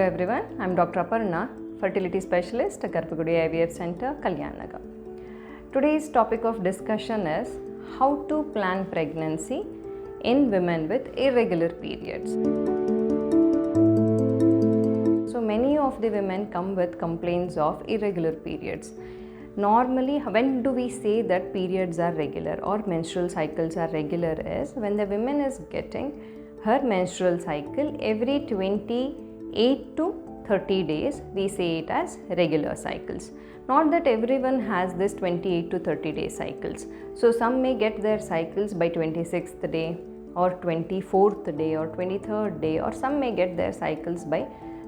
everyone, I am Dr. Aparna, Fertility Specialist at GarbhaGudi IVF Center, Jayanagar. Today's topic of discussion is how to plan pregnancy in women with irregular periods. So many of the women come with complaints of irregular periods. Normally, when do we say that periods are regular or menstrual cycles are regular is when the woman is getting her menstrual cycle every 28 to 30 days, we say it as regular cycles. Not that everyone has this 28 to 30 day cycles. So some may get their cycles by 26th day or 24th day or 23rd day, or some may get their cycles by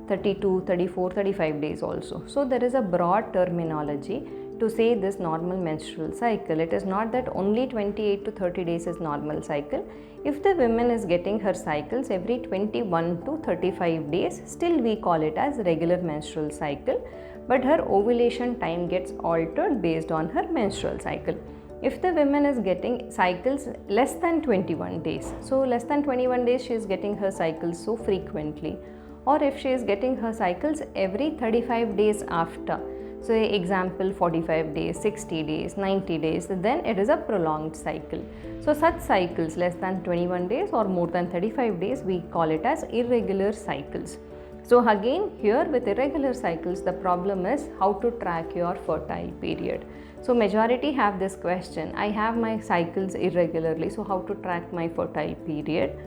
32, 34, 35 days also. So there is a broad terminology to say this normal menstrual cycle. It is not that only 28 to 30 days is normal cycle. If the woman is getting her cycles every 21 to 35 days, still we call it as regular menstrual cycle, but her ovulation time gets altered based on her menstrual cycle. If the woman is getting cycles less than 21 days, so less than 21 days she is getting her cycles so frequently, or if she is getting her cycles every 35 days after, so example 45 days, 60 days, 90 days, then it is a prolonged cycle. So such cycles less than 21 days or more than 35 days, we call it as irregular cycles. So again here with irregular cycles, the problem is how to track your fertile period. So majority have this question, I have my cycles irregularly, so how to track my fertile period?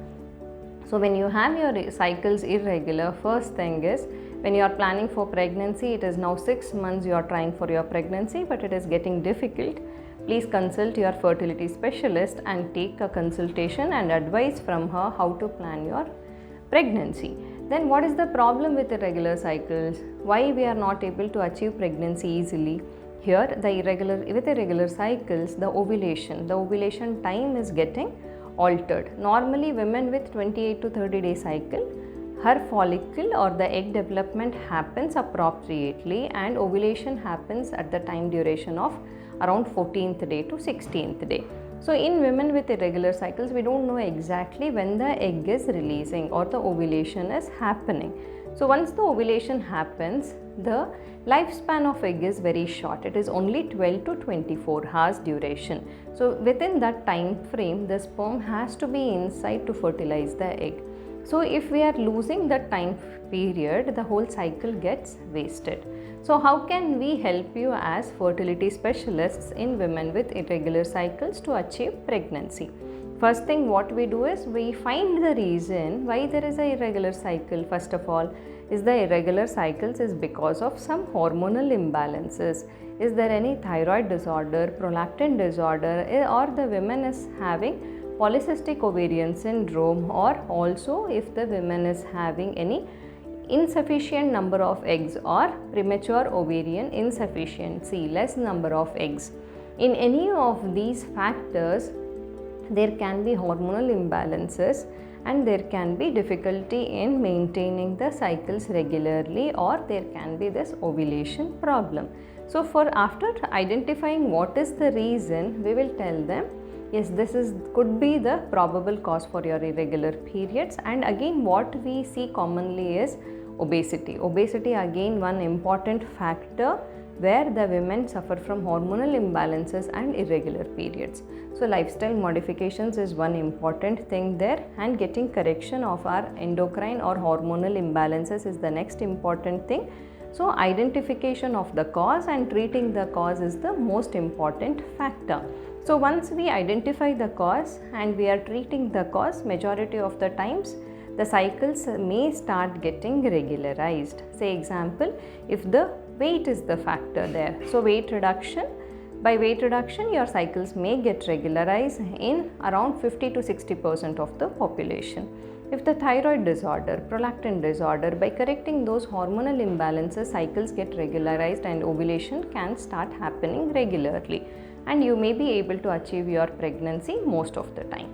So when you have your cycles irregular, first thing is when you are planning for pregnancy, it is now 6 months you are trying for your pregnancy, but it is getting difficult. Please consult your fertility specialist and take a consultation and advice from her how to plan your pregnancy. Then what is the problem with irregular cycles? Why we are not able to achieve pregnancy easily? Here with irregular cycles, the ovulation time is getting altered. Normally women with 28 to 30 day cycle, her follicle or the egg development happens appropriately and ovulation happens at the time duration of around 14th day to 16th day. So in women with irregular cycles, we don't know exactly when the egg is releasing or the ovulation is happening. So once the ovulation happens, the lifespan of egg is very short. It is only 12 to 24 hours duration. So within that time frame, the sperm has to be inside to fertilize the egg. So if we are losing the time period, the whole cycle gets wasted. So how can we help you as fertility specialists in women with irregular cycles to achieve pregnancy? First thing what we do is we find the reason why there is a irregular cycle. First of all, is the irregular cycles is because of some hormonal imbalances. Is there any thyroid disorder, prolactin disorder, or the woman is having polycystic ovarian syndrome, or also if the woman is having any insufficient number of eggs or premature ovarian insufficiency, less number of eggs. In any of these factors, there can be hormonal imbalances and there can be difficulty in maintaining the cycles regularly, or there can be this ovulation problem. So after identifying what is the reason, we will tell them, yes, could be the probable cause for your irregular periods. And again what we see commonly is obesity. Obesity again one important factor where the women suffer from hormonal imbalances and irregular periods. So lifestyle modifications is one important thing there, and getting correction of our endocrine or hormonal imbalances is the next important thing. So identification of the cause and treating the cause is the most important factor. So once we identify the cause and we are treating the cause, majority of the times the cycles may start getting regularized. Say example, if the weight is the factor there, so by weight reduction your cycles may get regularized in around 50 to 60% of the population. If the thyroid disorder, prolactin disorder, by correcting those hormonal imbalances, cycles get regularized and ovulation can start happening regularly, and you may be able to achieve your pregnancy most of the time.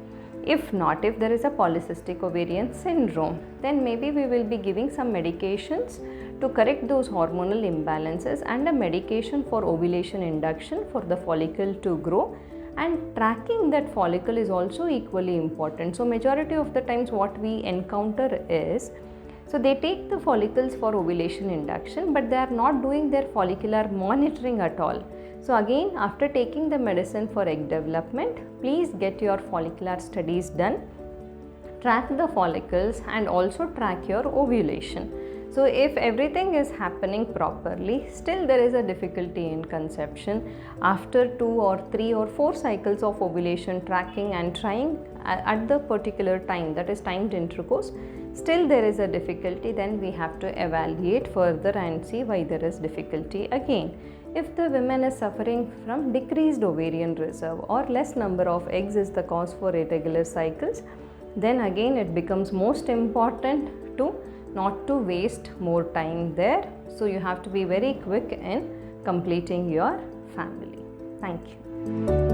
If not, if there is a polycystic ovarian syndrome, then maybe we will be giving some medications to correct those hormonal imbalances and a medication for ovulation induction for the follicle to grow, and tracking that follicle is also equally important. So majority of the times what we encounter is So they take the follicles for ovulation induction, but they are not doing their follicular monitoring at all. So again, after taking the medicine for egg development, please get your follicular studies done, track the follicles and also track your ovulation. So if everything is happening properly, still there is a difficulty in conception, after 2 or 3 or 4 cycles of ovulation tracking and trying at the particular time, that is timed intercourse, still there is a difficulty, then we have to evaluate further and see why there is difficulty again. If the woman is suffering from decreased ovarian reserve or less number of eggs is the cause for irregular cycles, then again it becomes most important to not to waste more time there. So you have to be very quick in completing your family. Thank you.